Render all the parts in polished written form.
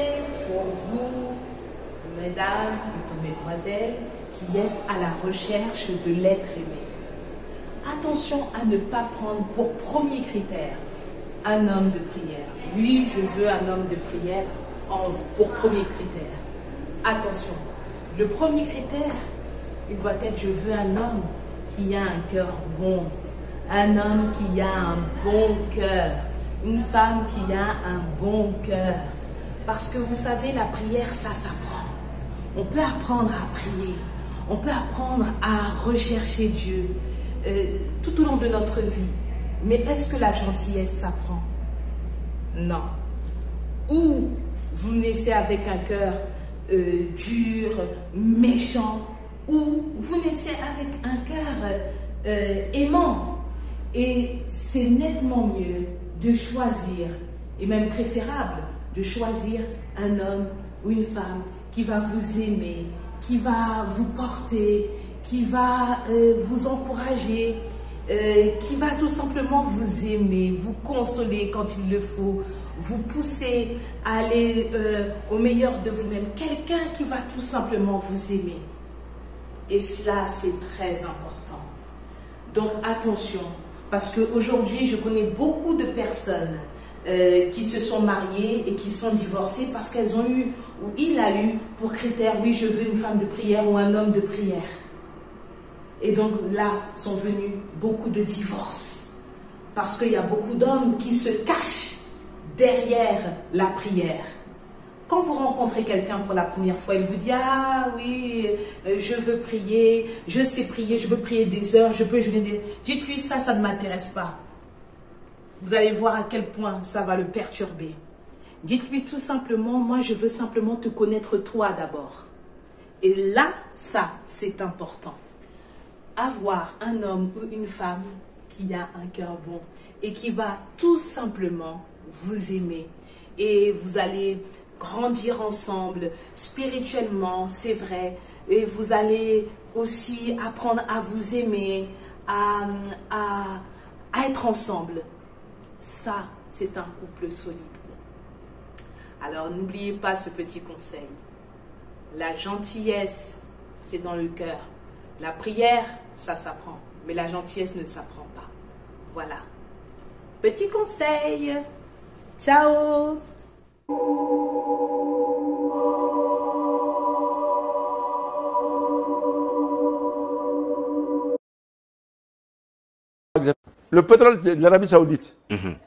c'est pour vous, mesdames, mesdemoiselles, qui êtes à la recherche de l'être aimé. Attention à ne pas prendre pour premier critère un homme de prière. Oui, je veux un homme de prière pour premier critère. Attention, le premier critère, il doit être je veux un homme qui a un cœur bon, un homme qui a un bon cœur, une femme qui a un bon cœur. Parce que vous savez, la prière, ça s'apprend. On peut apprendre à prier, on peut apprendre à rechercher Dieu tout au long de notre vie. Mais est-ce que la gentillesse s'apprend? Non. Ou vous naissez avec un cœur dur, méchant, ou vous naissez avec un cœur aimant. Et c'est nettement mieux de choisir, et même préférable, de choisir un homme ou une femme qui va vous aimer, qui va vous porter, qui va vous encourager, qui va tout simplement vous aimer, vous consoler quand il le faut, vous pousser à aller au meilleur de vous-même. Quelqu'un qui va tout simplement vous aimer. Et cela, c'est très important. Donc attention, parce qu'aujourd'hui, je connais beaucoup de personnes qui se sont mariées et qui sont divorcées parce qu'elles ont eu, ou il a eu, pour critère, oui, je veux une femme de prière ou un homme de prière. Et donc là, sont venus beaucoup de divorces. Parce qu'il y a beaucoup d'hommes qui se cachent derrière la prière. Quand vous rencontrez quelqu'un pour la première fois, il vous dit « Ah oui, je veux prier, je sais prier, je peux prier des heures, je peux jeûner des... » Dites-lui ça, ça ne m'intéresse pas. Vous allez voir à quel point ça va le perturber. Dites-lui tout simplement, moi je veux simplement te connaître toi d'abord. Et là, ça, c'est important. Avoir un homme ou une femme qui a un cœur bon et qui va tout simplement vous aimer. Et vous allez grandir ensemble, spirituellement, c'est vrai. Et vous allez aussi apprendre à vous aimer, à être ensemble. Ça, c'est un couple solide. Alors, n'oubliez pas ce petit conseil. La gentillesse, c'est dans le cœur. La prière, ça s'apprend. Mais la gentillesse ne s'apprend pas. Voilà. Petit conseil. Ciao. Le pétrole de l'Arabie Saoudite,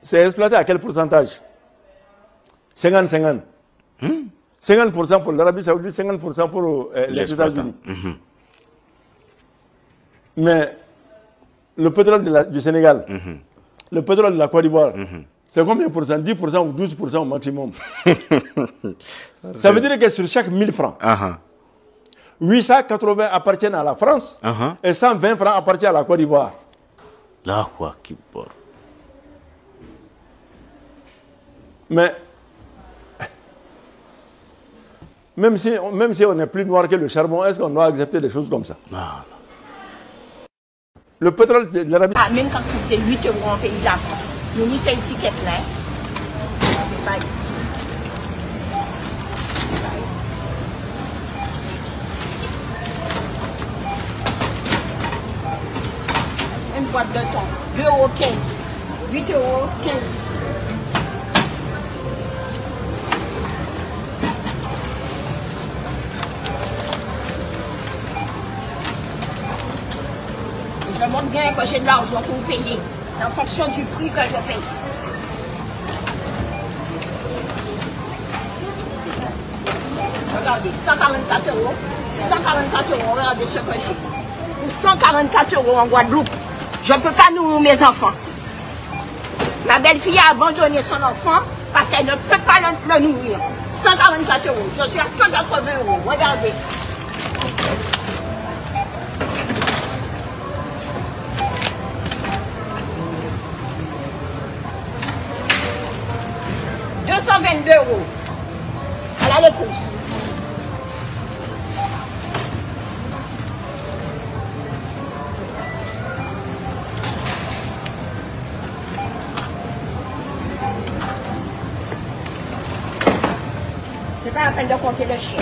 c'est exploité à quel pourcentage? 50-50. 50% pour l'Arabie Saoudite, 50% pour les États-Unis. Mais le pétrole du Sénégal, le pétrole de la Côte d'Ivoire, c'est combien pour cent? 10% ou 12% au maximum. Ça veut dire que sur chaque 1000 francs, 880 appartiennent à la France et 120 francs appartiennent à la Côte d'Ivoire. Là, quoi, qui porte. Mais même si on est plus noir que le charbon, est-ce qu'on doit accepter des choses comme ça? Non. Le pétrole de l'Arabie... Ah, même quand tu fais 8 € en pays de la France, nous mis cette étiquette-là. Une boîte de thon, 2,15 €, 8,15 € ici. Je montre bien que j'ai de l'argent pour payer. C'est en fonction du prix que je paye. Regardez, 144 €. 144 €, regardez ce que j'ai. Pour 144 € en Guadeloupe, je ne peux pas nourrir mes enfants. Ma belle-fille a abandonné son enfant parce qu'elle ne peut pas le nourrir. 144 €. Je suis à 180 €. Regardez. « 222 €. Elle a les courses. C'est pas la peine de compter le chien.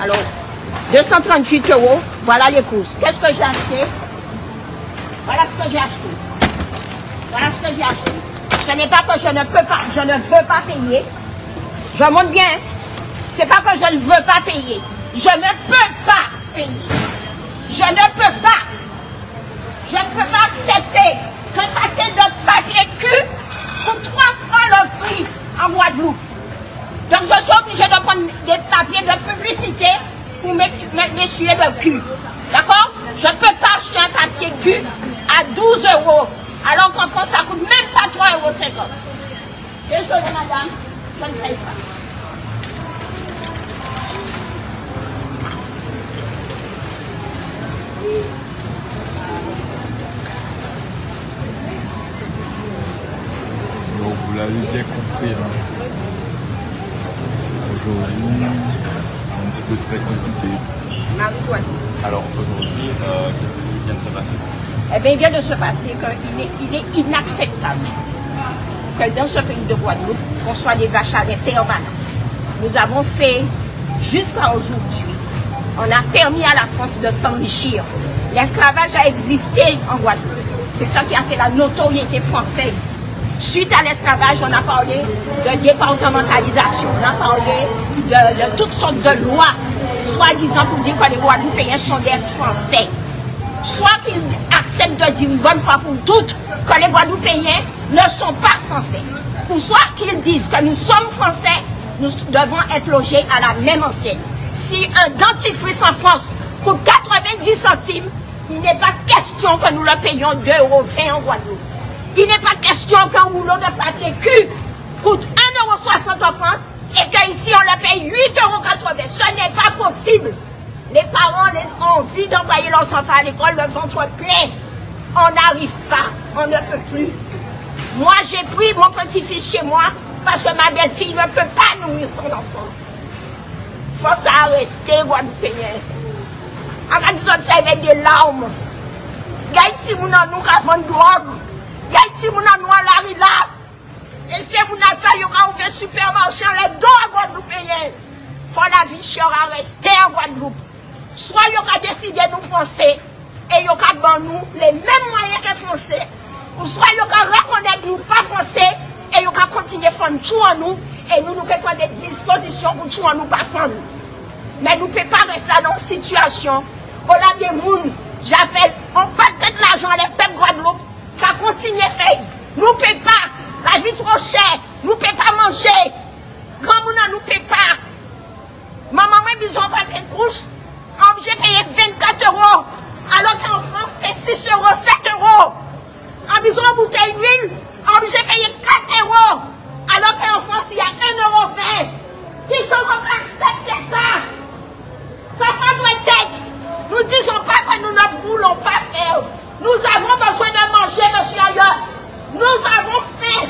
Alors, 238 €, voilà les courses. Qu'est-ce que j'ai acheté? Voilà ce que j'ai acheté. Voilà ce que j'ai acheté. Ce n'est pas que je ne veux pas payer. Je monte bien. C'est pas que je ne veux pas payer. Je ne peux pas payer. Je ne peux pas. Je ne peux pas accepter qu'un paquet de papier cul coûte 3 fois le prix en Guadeloupe. Donc je suis obligée de prendre des papiers de publicité pour m'essuyer le cul. D'accord? Je ne peux pas acheter un papier cul à 12 €. Alors qu'en France, ça ne coûte même pas 3,50 €. Désolée madame, je ne paye pas. Donc vous l'avez bien compris. Hein. Aujourd'hui, c'est un petit peu très compliqué. Marie-Antoine. Alors aujourd'hui, qu'est-ce qui vient de se passer? Eh bien, il vient de se passer qu'il est inacceptable que dans ce pays de Guadeloupe, on soit des vaches à lait permanents. Nous avons fait, jusqu'à aujourd'hui, on a permis à la France de s'enrichir. L'esclavage a existé en Guadeloupe. C'est ça qui a fait la notoriété française. Suite à l'esclavage, on a parlé de départementalisation, on a parlé de toutes sortes de lois, soi-disant pour dire que les Guadeloupéens sont des Français. Soit qu'ils acceptent de dire une bonne fois pour toutes que les Guadeloupéens ne sont pas Français, ou soit qu'ils disent que nous sommes Français, nous devons être logés à la même enseigne. Si un dentifrice en France coûte 90 centimes, il n'est pas question que nous le payions 2,20 € en Guadeloupe. Il n'est pas question qu'un rouleau de papier cul coûte 1,60 € en France et qu'ici on le paye 8,80 €. Ce n'est pas possible. Les parents ont envie d'envoyer leurs enfants à l'école, le ventre plein. On n'arrive pas, on ne peut plus. Moi, j'ai pris mon petit-fils chez moi parce que ma belle-fille ne peut pas nourrir son enfant. Faut ça rester, Guadeloupéen. On a dit ça avec des larmes. Gaïti, moun an nous qui vendent drogue. Gaïti, moun an nous à la rila. Et c'est moun an ça, yon a ouvert supermarché en les dos à Guadeloupéen. Faut la vie chère à rester en Guadeloupe. Soit yon a décidé nous français et yon a ban nous les mêmes moyens que français, ou soit yon a reconnaître nous pas français et yon a continuer à faire tout en nous et nous prendre des dispositions pour tout en nous pas faire nous. Mais nous ne pouvons pas rester dans une situation où là des mouns, on perd peut-être l'argent à les Guadeloupe qui a continué à faire. Nous ne pouvons pas, la vie trop chère, nous ne pouvons pas manger. Grand moun nous ne peut pas. Maman, moi, besoin de paquet de couches. On obligé de payer 24 €. Alors qu'en France, c'est 6 €, 7 €. On besoin de bouteille d'huile. On obligé de payer 4 €. Alors qu'en France, il y a 1,20 €. Qui sont pas accepter ça? Ça n'a pas de tête. Nous ne disons pas que nous ne voulons pas faire. Nous avons besoin de manger, monsieur Ayotte. Nous avons faim.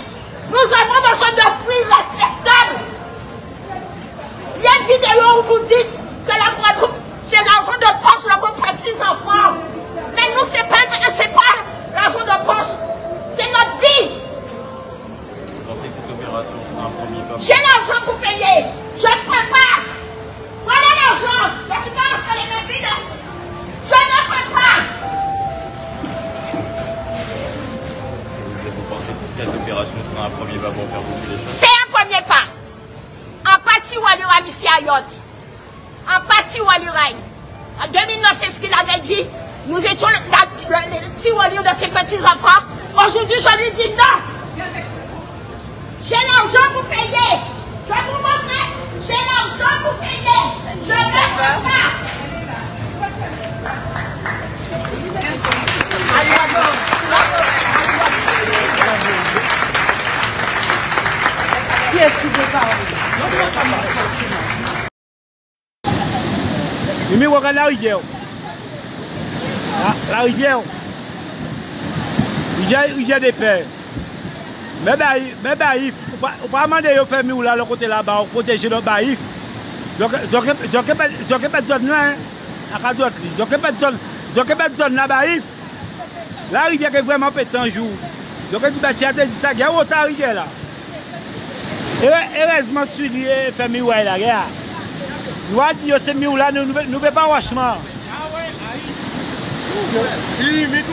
Nous avons besoin de prix respectables. Il y a une vidéo où vous dites que la Guadeloupe, c'est l'argent de poche de vos petits enfants. Mais nous, ce n'est pas l'argent de poche. C'est notre vie. Vous pensez que cette opération sera un premier pas? J'ai l'argent pour payer. Je ne peux pas. Voilà l'argent. Je ne suis pas entre les mains vides. Je ne peux pas. Vous pensez que cette opération sera un premier pas pour faire bouger les choses? C'est un premier pas. En partie Walira Missi Ayotte. En partie Waliraï. En 2009, c'est ce qu'il avait dit. Nous étions les petits Walira de ses petits-enfants. Aujourd'hui, je lui dis non. J'ai l'argent pour payer. Je vais vous montrer. J'ai l'argent pour payer. Je ne peux pas. Qui est-ce qui veut pas? Il regarde la rivière. La rivière. Il y a des pères. Mais baïf, on ne peut pas demander aux familles ou là, le côté là-bas, on protège le baïf. Je n'ai pas de zone là, je n'ai pas de zone là, baïf. La rivière est vraiment pétée un jour. Donc, tu as dit ça, il y a autant de rivière là. Heureusement, celui fait miroir là, regarde. Nous avons dit que ce miroir là, nous ne pouvons pas washement. Ah ouais, il met tout.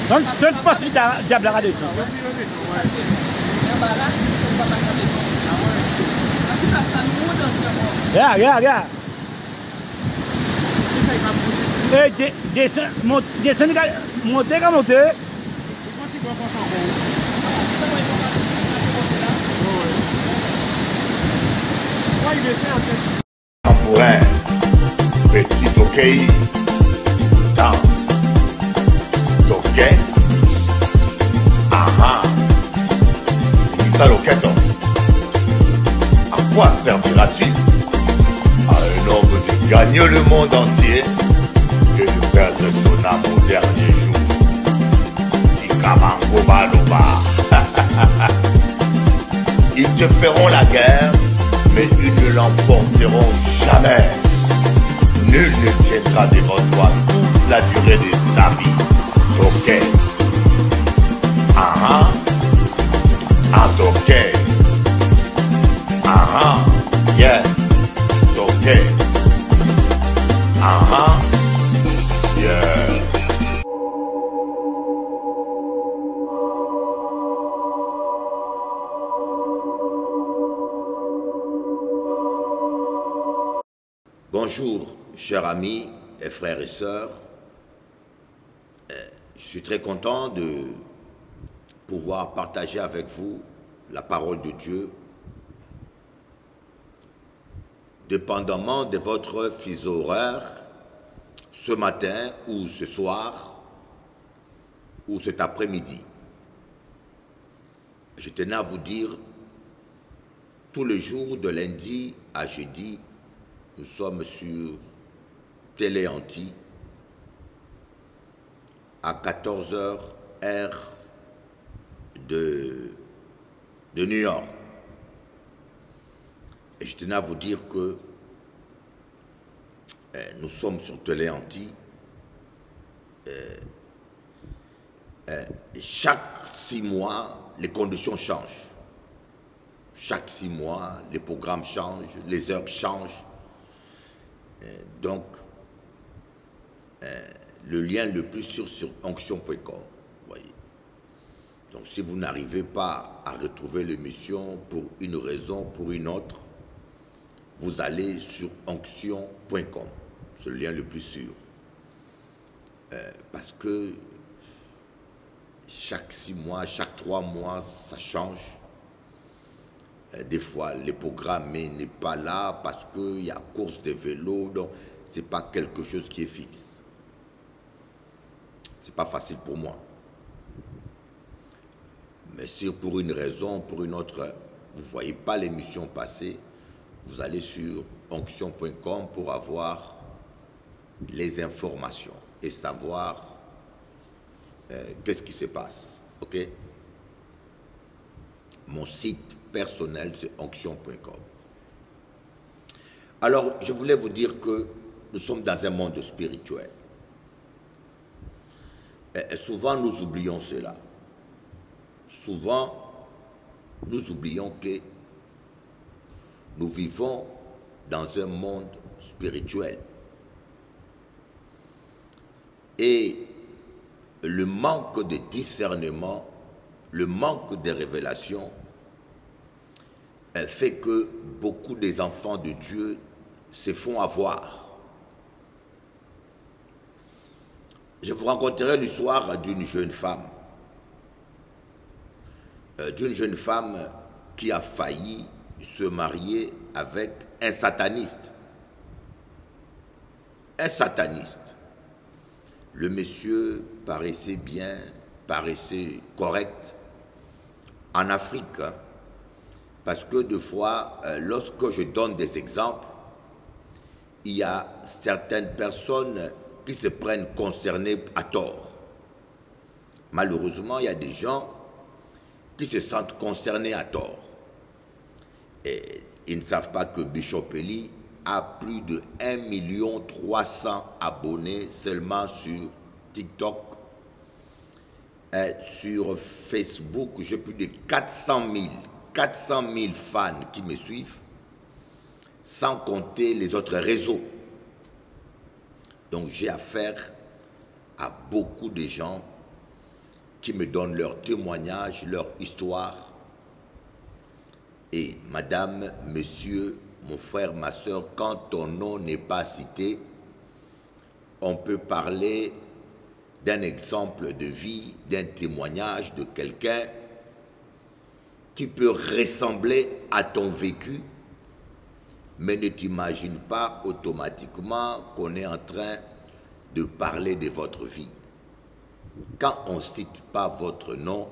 Donc, pas si diable à dessus. Regarde. Descendez, montez. Tambourin, petit ok, dans, ok, aha, ça loquette. À quoi servira-t-il à un homme de gagner le monde entier et de perdre son âme au dernier jour? Ikamango Baloba. Ils te feront la guerre, mais ils ne l'emporteront jamais. Nul ne tiendra devant toi toute la durée de ta vie. Ok. Ah ok. Yeah. Ok. Yeah. Bonjour, chers amis et frères et sœurs. Je suis très content de pouvoir partager avec vous la parole de Dieu, dépendamment de votre fuseau horaire, ce matin ou ce soir ou cet après-midi. Je tenais à vous dire, tous les jours de lundi à jeudi, nous sommes sur Télé Anti à 14h heure de New York. Et je tenais à vous dire que nous sommes sur Télé Anti. Chaque 6 mois, les conditions changent. Chaque 6 mois, les programmes changent, les heures changent. Donc, le lien le plus sûr sur onction.com. Voyez. Donc, si vous n'arrivez pas à retrouver l'émission pour une raison, pour une autre, vous allez sur onction.com. C'est le lien le plus sûr. Parce que chaque 6 mois, chaque 3 mois, ça change. Des fois, le programme n'est pas là parce qu'il y a course de vélo, donc ce n'est pas quelque chose qui est fixe. Ce n'est pas facile pour moi. Mais si pour une raison, pour une autre, vous ne voyez pas l'émission passer, vous allez sur onction.com pour avoir les informations et savoir qu'est-ce qui se passe. Ok? Mon site personnel, c'est onction.com. Alors, je voulais vous dire que nous sommes dans un monde spirituel. Et souvent, nous oublions cela. Souvent, nous oublions que nous vivons dans un monde spirituel. Et le manque de discernement, le manque de révélation, fait que beaucoup des enfants de Dieu se font avoir. Je vous raconterai l'histoire d'une jeune femme. Qui a failli se marier avec un sataniste. Un sataniste. Le monsieur paraissait bien, paraissait correct en Afrique. Hein, parce que des fois, lorsque je donne des exemples, il y a certaines personnes qui se prennent concernées à tort. Malheureusement, il y a des gens qui se sentent concernés à tort. Et ils ne savent pas que Bishop Eli a plus de 1,3 million abonnés seulement sur TikTok. Sur Facebook, j'ai plus de 400 000 fans qui me suivent, sans compter les autres réseaux. Donc j'ai affaire à beaucoup de gens qui me donnent leur témoignage, leur histoire. Et madame, monsieur, mon frère, ma soeur, quand ton nom n'est pas cité, on peut parler d'un exemple de vie, d'un témoignage de quelqu'un qui peut ressembler à ton vécu, mais ne t'imagine pas automatiquement qu'on est en train de parler de votre vie. Quand on ne cite pas votre nom,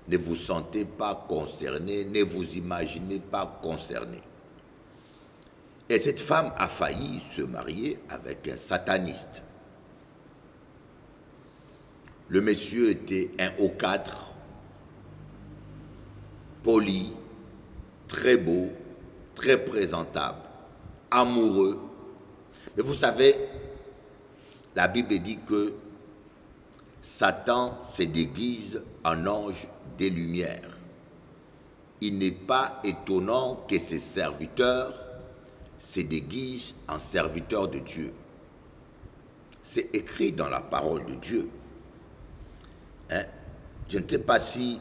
ne vous sentez pas concerné, ne vous imaginez pas concerné. Et cette femme a failli se marier avec un sataniste. Le monsieur était un O4, poli, très beau, très présentable, amoureux. Mais vous savez, la Bible dit que Satan se déguise en ange des lumières. Il n'est pas étonnant que ses serviteurs se déguisent en serviteurs de Dieu. C'est écrit dans la parole de Dieu. Hein? Je ne sais pas si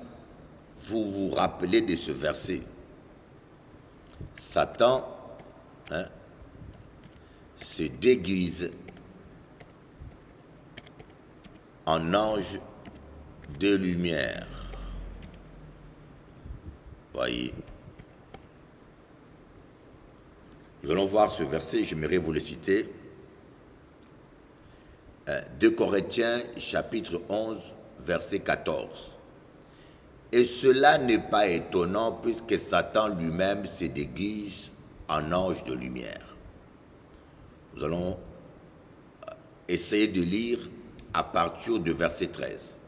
vous vous rappelez de ce verset. Satan se déguise en ange de lumière. Voyez. Nous allons voir ce verset, j'aimerais vous le citer. 2 Corinthiens, chapitre 11, verset 14. Et cela n'est pas étonnant puisque Satan lui-même se déguise en ange de lumière. Nous allons essayer de lire à partir du verset 13.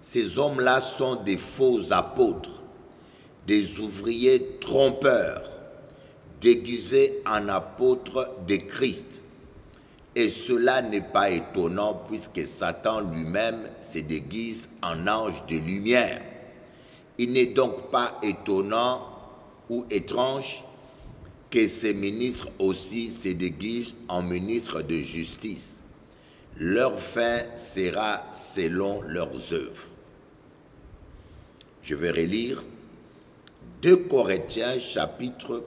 Ces hommes-là sont des faux apôtres, des ouvriers trompeurs, déguisés en apôtres de Christ. Et cela n'est pas étonnant puisque Satan lui-même se déguise en ange de lumière. Il n'est donc pas étonnant ou étrange que ces ministres aussi se déguisent en ministres de justice. Leur fin sera selon leurs œuvres. Je vais relire 2 Corinthiens chapitre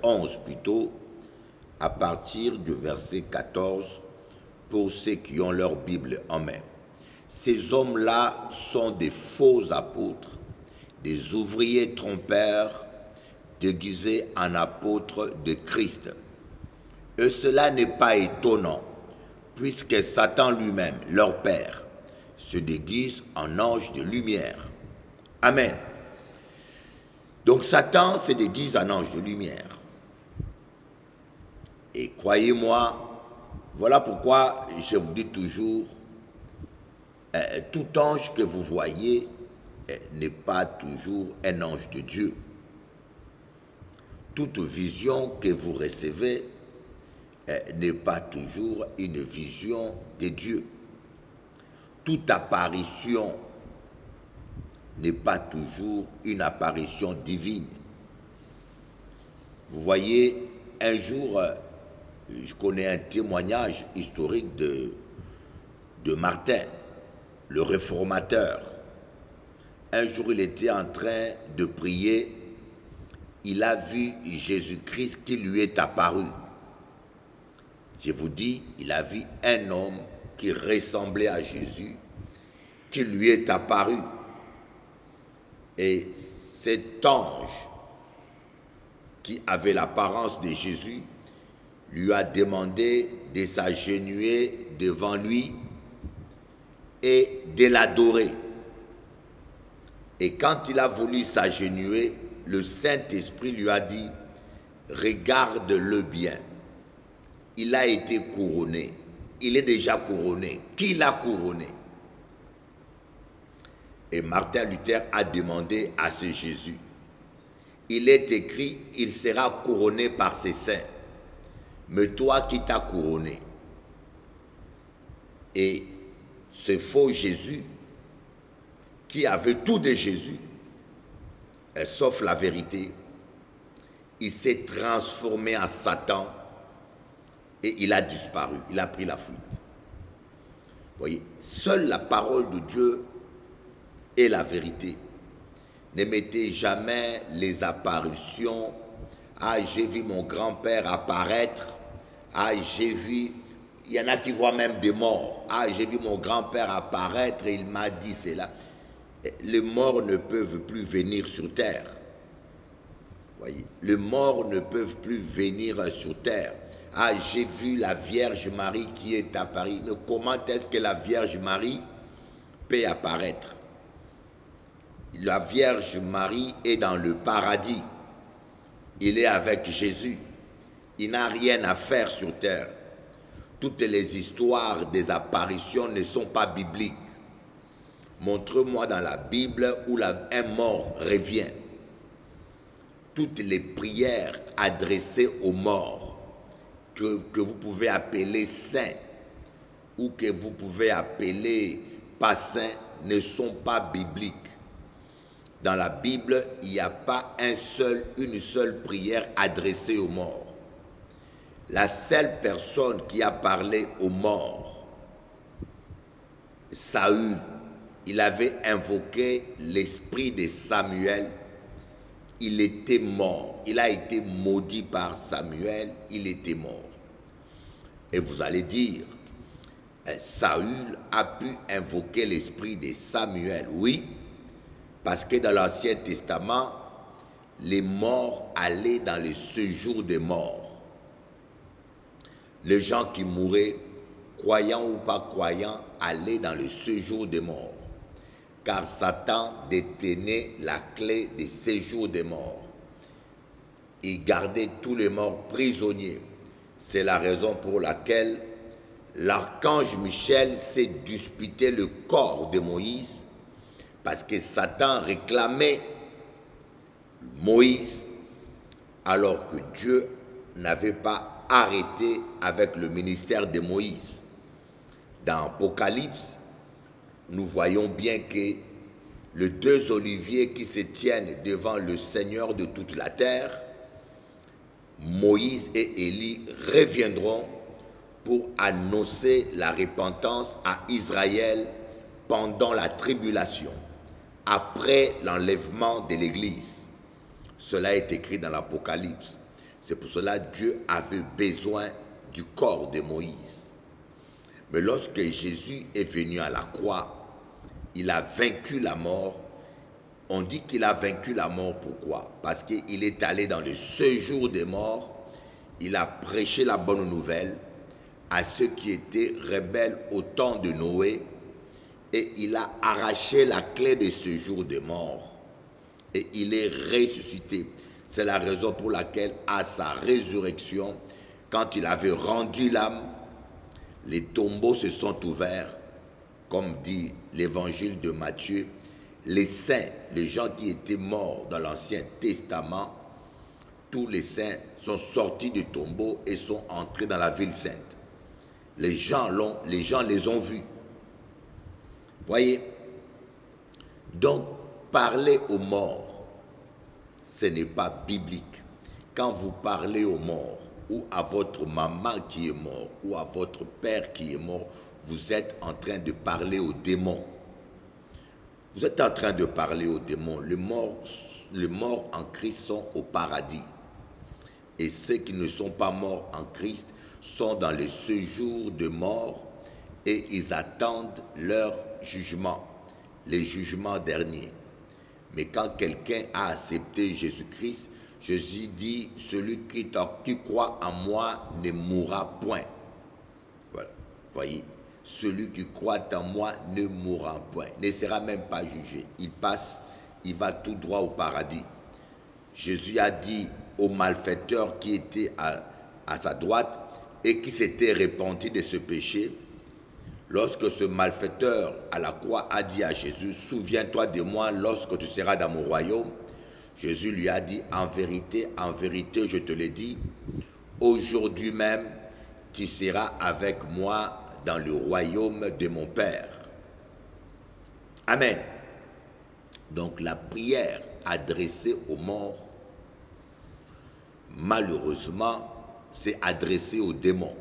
11 plutôt, à partir du verset 14, pour ceux qui ont leur Bible en main. Ces hommes-là sont des faux apôtres, des ouvriers trompeurs, déguisés en apôtres de Christ. Et cela n'est pas étonnant, puisque Satan lui-même, leur père, se déguise en ange de lumière. Amen. Donc Satan se déguise en ange de lumière. Et croyez-moi, voilà pourquoi je vous dis toujours, tout ange que vous voyez n'est pas toujours un ange de Dieu. Toute vision que vous recevez n'est pas toujours une vision de Dieu. Toute apparition n'est pas toujours une apparition divine. Vous voyez, un jour, je connais un témoignage historique de Martin, le réformateur. Un jour, il était en train de prier. Il a vu Jésus-Christ qui lui est apparu. Je vous dis, il a vu un homme qui ressemblait à Jésus, qui lui est apparu. Et cet ange, qui avait l'apparence de Jésus, lui a demandé de s'agenouiller devant lui et de l'adorer. Et quand il a voulu s'agenouiller, le Saint-Esprit lui a dit, regarde-le bien. Il a été couronné. Il est déjà couronné. Qui l'a couronné? Et Martin Luther a demandé à ce Jésus, il est écrit, il sera couronné par ses saints. Mais toi qui t'as couronné. Et ce faux Jésus, qui avait tout de Jésus, sauf la vérité, il s'est transformé en Satan et il a disparu, il a pris la fuite. Vous voyez, seule la parole de Dieu est la vérité. Ne mettez jamais les apparitions. Ah, j'ai vu mon grand-père apparaître. Ah, j'ai vu... Il y en a qui voient même des morts. Ah, j'ai vu mon grand-père apparaître et il m'a dit cela. Les morts ne peuvent plus venir sur terre. Voyez, les morts ne peuvent plus venir sur terre. Ah, j'ai vu la Vierge Marie qui est à Paris. Mais comment est-ce que la Vierge Marie peut apparaître? La Vierge Marie est dans le paradis. Il est avec Jésus. Il n'a rien à faire sur terre. Toutes les histoires des apparitions ne sont pas bibliques. Montre-moi dans la Bible où un mort revient. Toutes les prières adressées aux morts, que vous pouvez appeler saints ou que vous pouvez appeler pas saints, ne sont pas bibliques. Dans la Bible, il n'y a pas une seule prière adressée aux morts. La seule personne qui a parlé aux morts, Saül, il avait invoqué l'esprit de Samuel. Il était mort. Il a été maudit par Samuel. Il était mort. Et vous allez dire, Saül a pu invoquer l'esprit de Samuel. Oui, parce que dans l'Ancien Testament, les morts allaient dans le séjour des morts. Les gens qui mouraient, croyants ou pas croyants, allaient dans le séjour des morts. Car Satan détenait la clé des séjours des morts. Il gardait tous les morts prisonniers. C'est la raison pour laquelle l'archange Michel s'est disputé le corps de Moïse, parce que Satan réclamait Moïse, alors que Dieu n'avait pas arrêté avec le ministère de Moïse. Dans Apocalypse, nous voyons bien que les deux oliviers qui se tiennent devant le Seigneur de toute la terre, Moïse et Élie reviendront pour annoncer la repentance à Israël pendant la tribulation, après l'enlèvement de l'Église. Cela est écrit dans l'Apocalypse. C'est pour cela que Dieu avait besoin du corps de Moïse. Mais lorsque Jésus est venu à la croix, il a vaincu la mort. On dit qu'il a vaincu la mort, pourquoi? Parce qu'il est allé dans le séjour des morts, il a prêché la bonne nouvelle à ceux qui étaient rebelles au temps de Noé, et il a arraché la clé de séjour des morts, et il est ressuscité. C'est la raison pour laquelle, à sa résurrection, quand il avait rendu l'âme, les tombeaux se sont ouverts, comme dit l'évangile de Matthieu. Les saints, les gens qui étaient morts dans l'Ancien Testament, tous les saints sont sortis du tombeau et sont entrés dans la ville sainte. Les gens les ont vus. Voyez? Donc, parler aux morts, ce n'est pas biblique. Quand vous parlez aux morts, ou à votre maman qui est mort, ou à votre père qui est mort, vous êtes en train de parler aux démons. Vous êtes en train de parler aux démons. Les morts en Christ sont au paradis. Et ceux qui ne sont pas morts en Christ sont dans le séjour de mort et ils attendent leur jugement, les jugements derniers. Mais quand quelqu'un a accepté Jésus-Christ, Jésus dit, celui qui croit en moi ne mourra point. Voilà, voyez, celui qui croit en moi ne mourra point, ne sera même pas jugé. Il passe, il va tout droit au paradis. Jésus a dit au malfaiteur qui était à sa droite et qui s'était repenti de ce péché, lorsque ce malfaiteur à la croix a dit à Jésus, souviens-toi de moi lorsque tu seras dans mon royaume, Jésus lui a dit, en vérité, je te l'ai dit, aujourd'hui même, tu seras avec moi dans le royaume de mon Père. Amen. Donc la prière adressée aux morts, malheureusement, c'est adressée aux démons.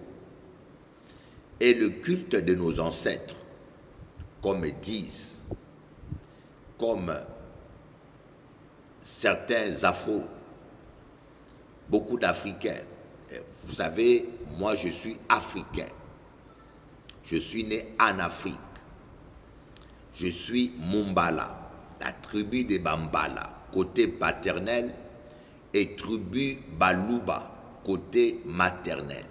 Et le culte de nos ancêtres, comme disent, comme certains Afro, beaucoup d'Africains. Vous savez, moi je suis africain. Je suis né en Afrique. Je suis Mumbala, la tribu des Bambala, côté paternel, et tribu Baluba, côté maternel.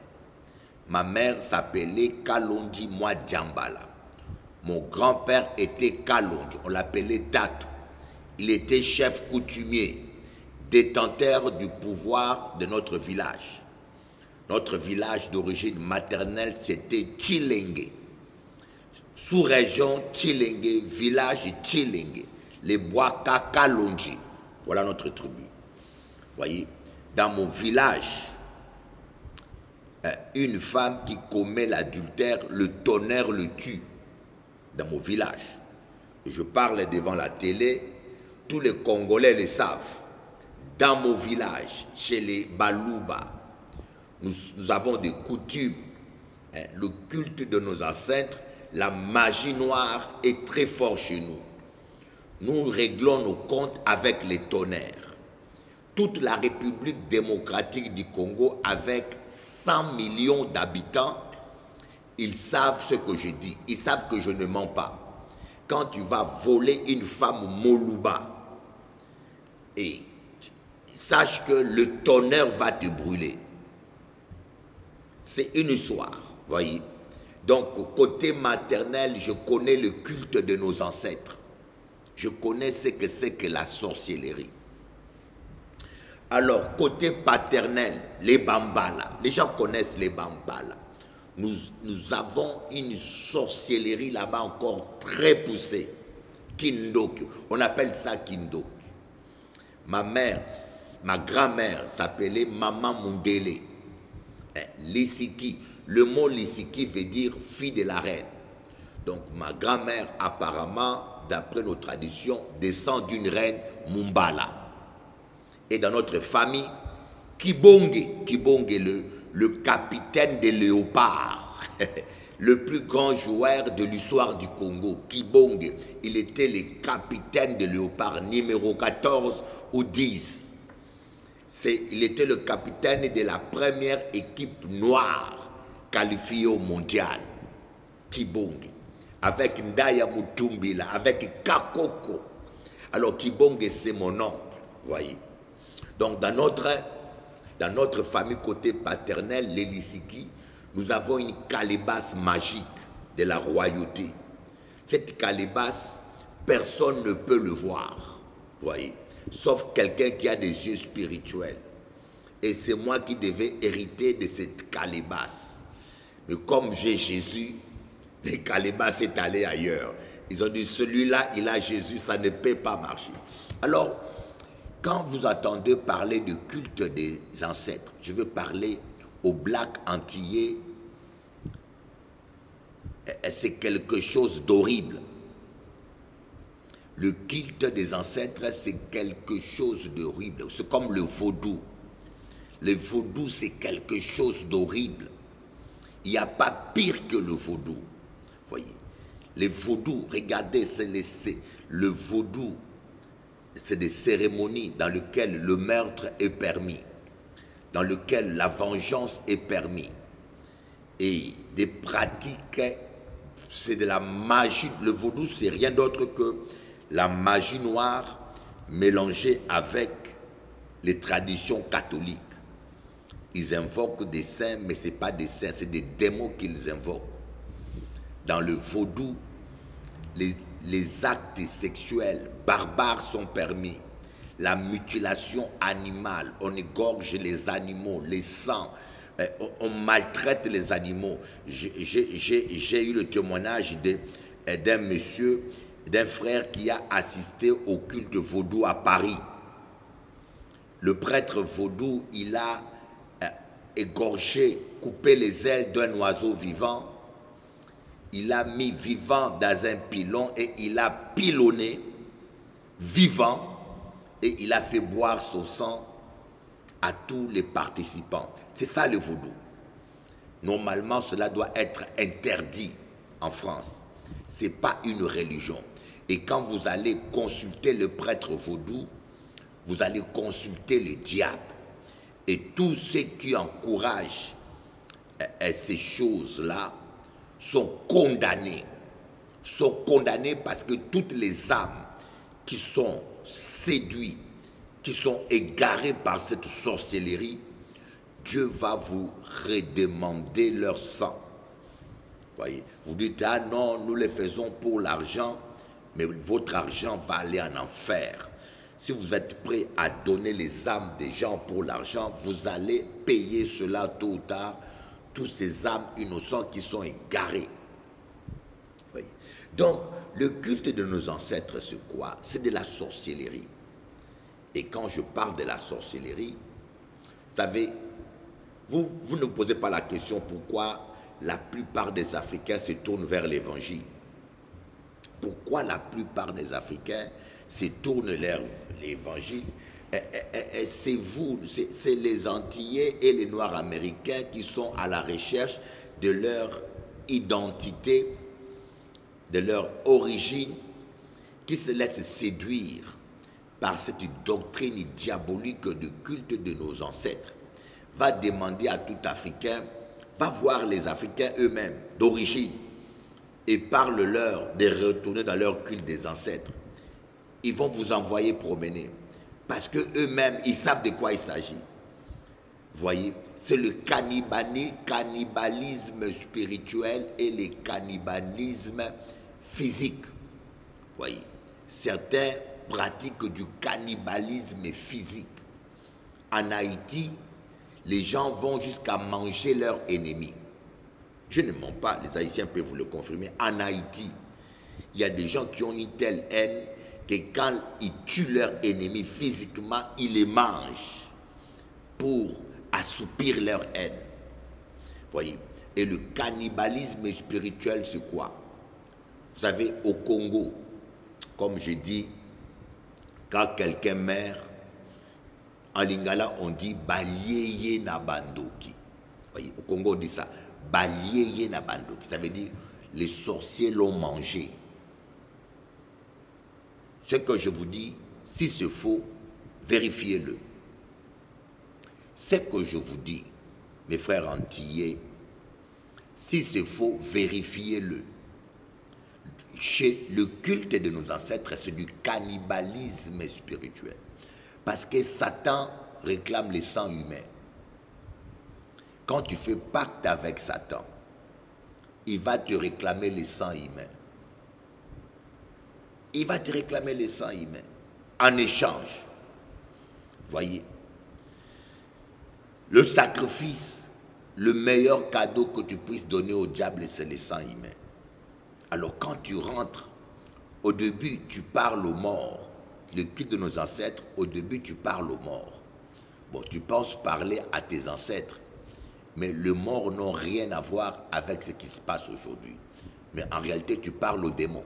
Ma mère s'appelait Kalonji Mwadjambala. Mon grand-père était Kalonji, on l'appelait Tatou. Il était chef coutumier, détenteur du pouvoir de notre village. Notre village d'origine maternelle, c'était Tchilenge. Sous-région Tchilenge, village Tchilenge. Les Boaka Kalonji. Voilà notre tribu. Vous voyez, dans mon village, une femme qui commet l'adultère, le tonnerre le tue. Dans mon village. Et je parle devant la télé, tous les Congolais le savent. Dans mon village, chez les Baluba, nous avons des coutumes. Le culte de nos ancêtres, la magie noire est très fort chez nous. Nous réglons nos comptes avec les tonnerres. Toute la République démocratique du Congo, avec 100 millions d'habitants, ils savent ce que je dis. Ils savent que je ne mens pas. Quand tu vas voler une femme Moluba, et sache que le tonnerre va te brûler. C'est une histoire, voyez. Donc, côté maternel, je connais le culte de nos ancêtres. Je connais ce que c'est que la sorcellerie. Alors, côté paternel, les Bambala, les gens connaissent les Bambala. Nous avons une sorcellerie là-bas encore très poussée. Kindoku. On appelle ça Kindoku. Ma mère, ma grand-mère s'appelait Maman Mundele. Lissiki. Le mot Lissiki veut dire fille de la reine. Donc ma grand-mère, apparemment, d'après nos traditions, descend d'une reine Mumbala. Et dans notre famille, Kibonge, le capitaine des léopards, le plus grand joueur de l'histoire du Congo, Kibonge, il était le capitaine des léopards, numéro 14 ou 10. Il était le capitaine de la première équipe noire qualifiée au mondial, Kibonge, avec Ndaya Mutumbila, avec Kakoko. Alors Kibonge, c'est mon oncle, voyez. Donc dans notre famille côté paternel, les Lissiki, nous avons une calebasse magique de la royauté. Cette calebasse, personne ne peut le voir, voyez, sauf quelqu'un qui a des yeux spirituels. Et c'est moi qui devais hériter de cette calebasse. Mais comme j'ai Jésus, les calebasses est allé ailleurs. Ils ont dit, celui-là, il a Jésus, ça ne peut pas marcher. Alors, quand vous entendez parler du culte des ancêtres, je veux parler aux Blacks antillais, c'est quelque chose d'horrible. Le culte des ancêtres, c'est quelque chose d'horrible. C'est comme le vaudou. Le vaudou, c'est quelque chose d'horrible. Il n'y a pas pire que le vaudou. Voyez, les vaudous, regardez, le vaudou, c'est des cérémonies dans lesquelles le meurtre est permis, dans lesquelles la vengeance est permise. Et des pratiques, c'est de la magie. Le vaudou, c'est rien d'autre que la magie noire mélangée avec les traditions catholiques. Ils invoquent des saints, mais ce n'est pas des saints, c'est des démons qu'ils invoquent. Dans le vaudou, les actes sexuels barbares sont permis. La mutilation animale, on égorge les animaux, les sangs, on maltraite les animaux. J'ai eu le témoignage d'un monsieur, d'un frère qui a assisté au culte vaudou à Paris. le prêtre vaudou, il a égorgé, coupé les ailes d'un oiseau vivant, il a mis vivant dans un pilon et il a pilonné vivant et il a fait boire son sang à tous les participants. C'est ça le vaudou. Normalement, cela doit être interdit en France. Ce n'est pas une religion. Et quand vous allez consulter le prêtre vaudou, vous allez consulter le diable. Et tous ceux qui encouragent ces choses-là sont condamnés. Sont condamnés parce que toutes les âmes qui sont séduites, qui sont égarées par cette sorcellerie, Dieu va vous redemander leur sang. Voyez, vous dites, ah non, nous les faisons pour l'argent, mais votre argent va aller en enfer. Si vous êtes prêt à donner les âmes des gens pour l'argent, vous allez payer cela tôt ou tard, tous ces âmes innocentes qui sont égarées. Voyez. Donc, le culte de nos ancêtres, c'est quoi? C'est de la sorcellerie. Et quand je parle de la sorcellerie, vous savez, vous ne vous posez pas la question pourquoi la plupart des Africains se tournent vers l'évangile. Pourquoi la plupart des Africains se tournent vers l'évangile? C'est vous, c'est les Antillais et les Noirs américains qui sont à la recherche de leur identité, de leur origine, qui se laissent séduire par cette doctrine diabolique de culte de nos ancêtres. Va demander à tout Africain, va voir les Africains eux-mêmes d'origine et parle-leur de retourner dans leur culte des ancêtres. Ils vont vous envoyer promener parce qu'eux-mêmes, ils savent de quoi il s'agit. Voyez, c'est le cannibalisme spirituel et le cannibalisme physique. Voyez, certains pratiquent du cannibalisme physique. En Haïti, les gens vont jusqu'à manger leurs ennemis. Je ne mens pas, les Haïtiens peuvent vous le confirmer. En Haïti, il y a des gens qui ont une telle haine que quand ils tuent leurs ennemis physiquement, ils les mangent pour assoupir leur haine. Voyez. Et le cannibalisme spirituel, c'est quoi? Vous savez, au Congo, comme je dis, quand quelqu'un meurt, en lingala, on dit « balyeye na bandoki ». Voyez, au Congo, on dit ça. « Balyeye na bandoki ». Ça veut dire « les sorciers l'ont mangé ». Ce que je vous dis, si c'est faux, vérifiez-le. Ce que je vous dis, mes frères antillais, si c'est faux, vérifiez-le. Chez le culte de nos ancêtres, c'est du cannibalisme spirituel. Parce que Satan réclame les sangs humains. Quand tu fais pacte avec Satan, il va te réclamer les sangs humains. Il va te réclamer les sangs humains. En échange, voyez, le sacrifice, le meilleur cadeau que tu puisses donner au diable, c'est les sangs humains. Alors quand tu rentres, au début, tu parles aux morts. Le culte de nos ancêtres, au début, tu parles aux morts. Bon, tu penses parler à tes ancêtres, mais les morts n'ont rien à voir avec ce qui se passe aujourd'hui. Mais en réalité, tu parles aux démons.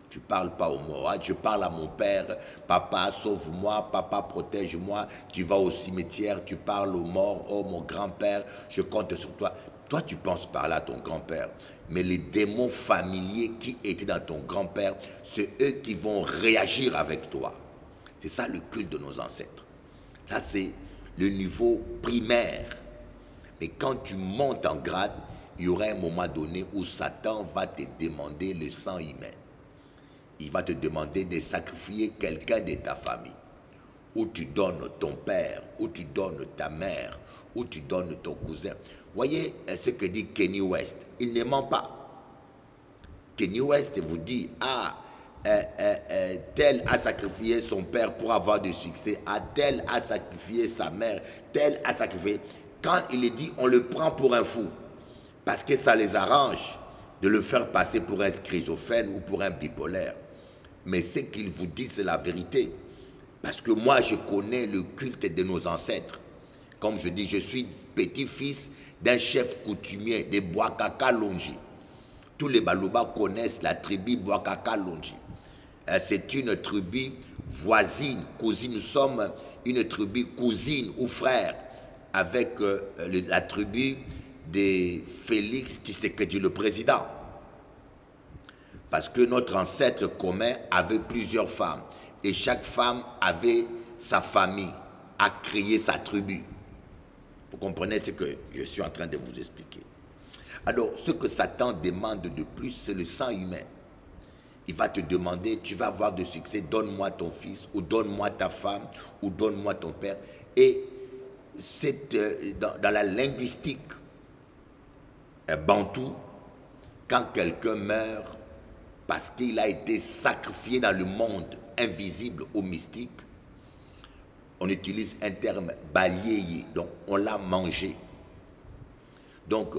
Tu ne parles pas aux morts. Ah, je parle à mon père, papa, sauve-moi, papa, protège-moi. Tu vas au cimetière, tu parles aux morts. Oh, mon grand-père, je compte sur toi. Toi, tu penses parler à ton grand-père. Mais les démons familiers qui étaient dans ton grand-père, c'est eux qui vont réagir avec toi. C'est ça le culte de nos ancêtres. Ça, c'est le niveau primaire. Mais quand tu montes en grade, il y aura un moment donné où Satan va te demander le sang humain. Il va te demander de sacrifier quelqu'un de ta famille. Ou tu donnes ton père, ou tu donnes ta mère, ou tu donnes ton cousin. Voyez ce que dit Kanye West. Il ne ment pas. Kanye West vous dit, tel a sacrifié son père pour avoir du succès, tel a sacrifié sa mère, tel a sacrifié. Quand il est dit, on le prend pour un fou. Parce que ça les arrange de le faire passer pour un schizophrène ou pour un bipolaire. Mais ce qu'il vous dit, c'est la vérité. Parce que moi, je connais le culte de nos ancêtres. Comme je dis, je suis petit-fils d'un chef coutumier des Boakaka Longi. Tous les Baluba connaissent la tribu Boakaka Longi. C'est une tribu voisine, cousine. Nous sommes une tribu cousine ou frère avec la tribu de Félix Tshisekedi, le président. Parce que notre ancêtre commun avait plusieurs femmes. Et chaque femme avait sa famille, a créé sa tribu. Vous comprenez ce que je suis en train de vous expliquer. Alors, ce que Satan demande de plus, c'est le sang humain. Il va te demander, tu vas avoir de succès, donne-moi ton fils, ou donne-moi ta femme, ou donne-moi ton père. Et c'est dans la linguistique bantou, quand quelqu'un meurt parce qu'il a été sacrifié dans le monde invisible ou mystique, on utilise un terme balayé, donc on l'a mangé. Donc,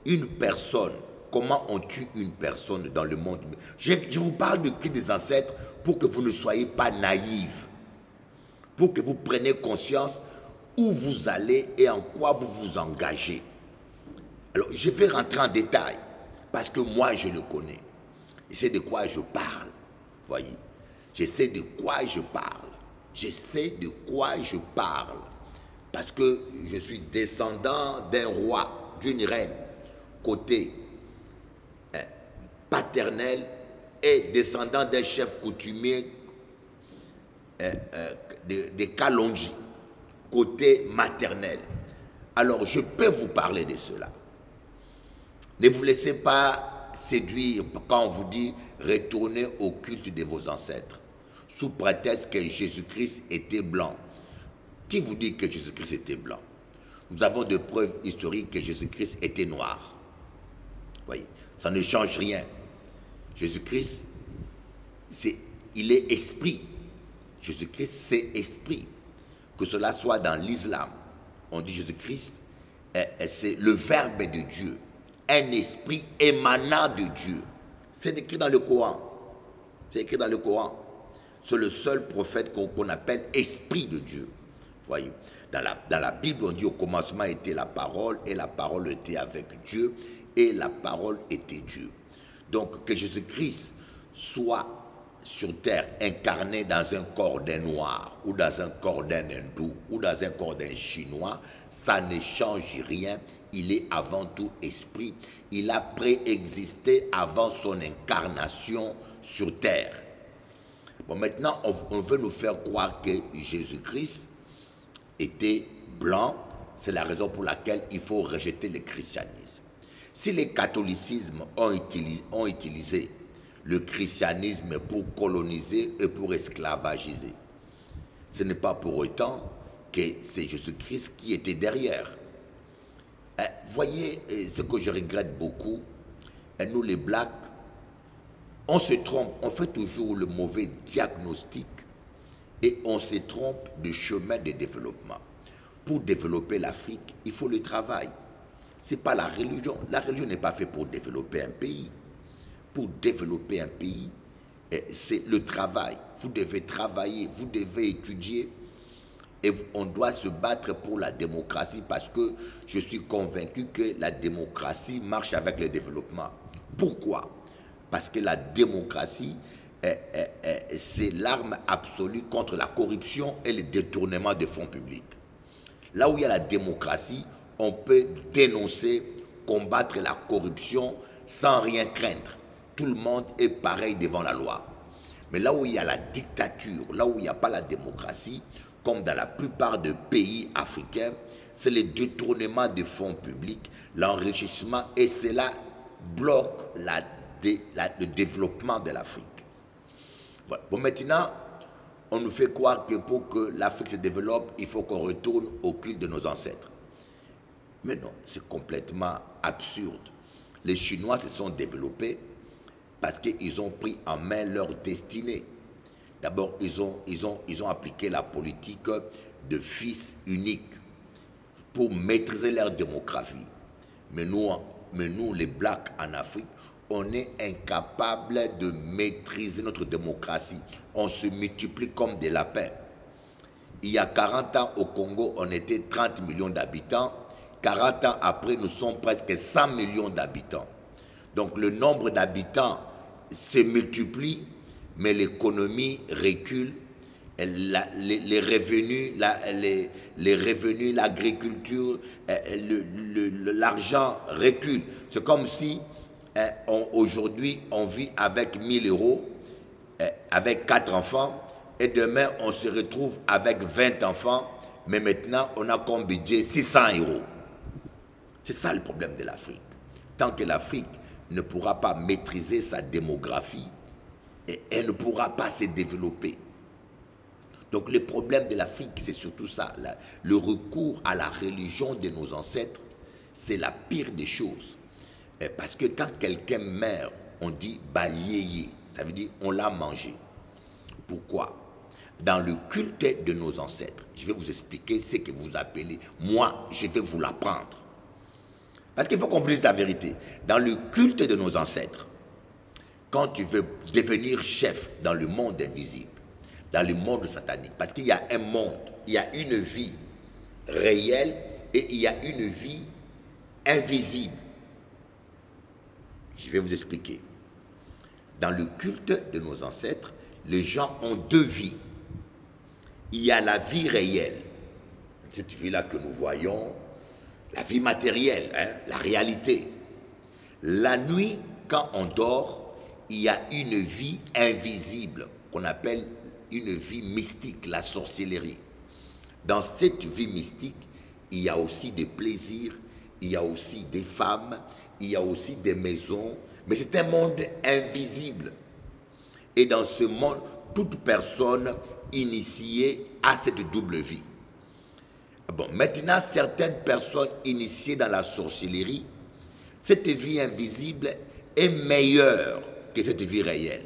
une personne, comment on tue une personne dans le monde? Je vous parle de qui des ancêtres pour que vous ne soyez pas naïfs, pour que vous preniez conscience où vous allez et en quoi vous vous engagez. Alors, je vais rentrer en détail, parce que moi, je le connais. Je sais de quoi je parle, voyez. Je sais de quoi je parle. Je sais de quoi je parle. Parce que je suis descendant d'un roi, d'une reine, côté paternel, et descendant d'un chef coutumier de Kalonji, côté maternel. Alors, je peux vous parler de cela. Ne vous laissez pas séduire quand on vous dit retournez au culte de vos ancêtres, sous prétexte que Jésus-Christ était blanc. Qui vous dit que Jésus-Christ était blanc? Nous avons des preuves historiques que Jésus-Christ était noir. Voyez, ça ne change rien. Jésus-Christ, il est esprit. Jésus-Christ, c'est esprit. Que cela soit dans l'islam, on dit Jésus-Christ, c'est le Verbe de Dieu, un esprit émanant de Dieu. C'est écrit dans le Coran. C'est écrit dans le Coran. C'est le seul prophète qu'on appelle esprit de Dieu. Voyez, dans la Bible, on dit au commencement était la parole, et la parole était avec Dieu, et la parole était Dieu. Donc, que Jésus-Christ soit sur terre incarné dans un corps d'un noir, ou dans un corps d'un hindou, ou dans un corps d'un chinois, ça ne change rien. Il est avant tout esprit. Il a préexisté avant son incarnation sur terre. Bon, maintenant, on veut nous faire croire que Jésus-Christ était blanc. C'est la raison pour laquelle il faut rejeter le christianisme. Si les catholicismes ont utilisé le christianisme pour coloniser et pour esclavagiser, ce n'est pas pour autant que c'est Jésus-Christ qui était derrière. Voyez ce que je regrette beaucoup, nous les Blacks, on se trompe, on fait toujours le mauvais diagnostic et on se trompe de chemin de développement. Pour développer l'Afrique, il faut le travail. Ce n'est pas la religion. La religion n'est pas faite pour développer un pays. Pour développer un pays, c'est le travail. Vous devez travailler, vous devez étudier. Et on doit se battre pour la démocratie parce que je suis convaincu que la démocratie marche avec le développement. Pourquoi? Parce que la démocratie, c'est l'arme absolue contre la corruption et le détournement des fonds publics. Là où il y a la démocratie, on peut dénoncer, combattre la corruption sans rien craindre. Tout le monde est pareil devant la loi. Mais là où il y a la dictature, là où il n'y a pas la démocratie, comme dans la plupart des pays africains, c'est le détournement des fonds publics, l'enrichissement, et cela bloque le développement de l'Afrique. Voilà. Bon, maintenant, on nous fait croire que pour que l'Afrique se développe, il faut qu'on retourne au culte de nos ancêtres. Mais non, c'est complètement absurde. Les Chinois se sont développés parce qu'ils ont pris en main leur destinée. D'abord, ils ont appliqué la politique de fils unique pour maîtriser leur démographie. Mais nous, les Blacks en Afrique, on est incapables de maîtriser notre démocratie. On se multiplie comme des lapins. Il y a 40 ans au Congo, on était 30 millions d'habitants. 40 ans après, nous sommes presque 100 millions d'habitants. Donc le nombre d'habitants se multiplie, mais l'économie recule. Les revenus, l'agriculture, l'argent recule. C'est comme si aujourd'hui on vit avec 1000 euros, avec 4 enfants, et demain on se retrouve avec 20 enfants, mais maintenant on a comme budget 600 euros. C'est ça le problème de l'Afrique. Tant que l'Afrique ne pourra pas maîtriser sa démographie, elle ne pourra pas se développer. Donc le problème de l'Afrique, c'est surtout ça. Le recours à la religion de nos ancêtres, c'est la pire des choses. Parce que quand quelqu'un meurt, on dit « balayé », ça veut dire « on l'a mangé ». Pourquoi? Dans le culte de nos ancêtres, je vais vous expliquer ce que vous appelez, moi, je vais vous l'apprendre. Parce qu'il faut qu'on vous dise la vérité. Dans le culte de nos ancêtres, quand tu veux devenir chef dans le monde invisible, dans le monde satanique, parce qu'il y a un monde, il y a une vie réelle et il y a une vie invisible. Je vais vous expliquer. Dans le culte de nos ancêtres, les gens ont deux vies. Il y a la vie réelle, cette vie-là que nous voyons, la vie matérielle, hein, la réalité. La nuit, quand on dort, il y a une vie invisible qu'on appelle une vie mystique, la sorcellerie. Dans cette vie mystique, il y a aussi des plaisirs, il y a aussi des femmes, il y a aussi des maisons, mais c'est un monde invisible. Et dans ce monde, toute personne initiée a cette double vie. Bon, maintenant, certaines personnes initiées dans la sorcellerie, cette vie invisible est meilleure que cette vie réelle.